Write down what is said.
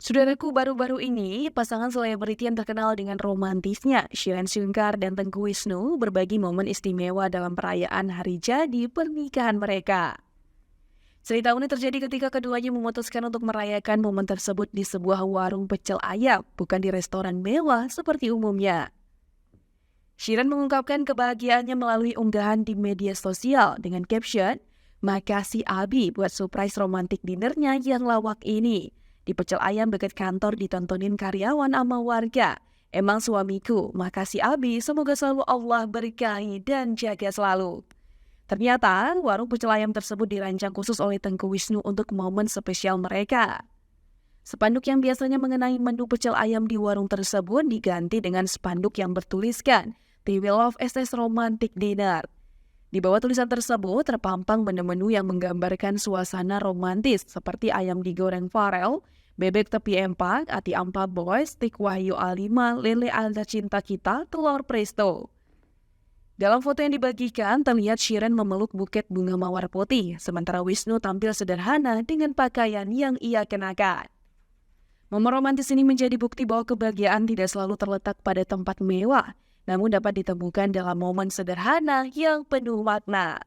Saudaraku, baru-baru ini pasangan selebriti yang terkenal dengan romantisnya, Shireen Syungkar dan Tengku Wisnu, berbagi momen istimewa dalam perayaan hari jadi pernikahan mereka. Cerita unik terjadi ketika keduanya memutuskan untuk merayakan momen tersebut di sebuah warung pecel ayam, bukan di restoran mewah seperti umumnya. Shireen mengungkapkan kebahagiaannya melalui unggahan di media sosial dengan caption, "Makasih Abi buat surprise romantic dinnernya yang lawak ini. Di pecel ayam dekat kantor ditontonin karyawan sama warga. Emang suamiku, makasih Abi, semoga selalu Allah berkahi dan jaga selalu." Ternyata, warung pecel ayam tersebut dirancang khusus oleh Tengku Wisnu untuk momen spesial mereka. Spanduk yang biasanya mengenai menu pecel ayam di warung tersebut diganti dengan spanduk yang bertuliskan "We will love SS Romantic Dinner". Di bawah tulisan tersebut terpampang menu-menu yang menggambarkan suasana romantis seperti ayam digoreng farel, bebek tepi empat, ati ampa boys, stik wahyu A5, lele ada cinta kita, telur presto. Dalam foto yang dibagikan, terlihat Shireen memeluk buket bunga mawar putih, sementara Wisnu tampil sederhana dengan pakaian yang ia kenakan. Momen romantis ini menjadi bukti bahwa kebahagiaan tidak selalu terletak pada tempat mewah, namun dapat ditemukan dalam momen sederhana yang penuh makna.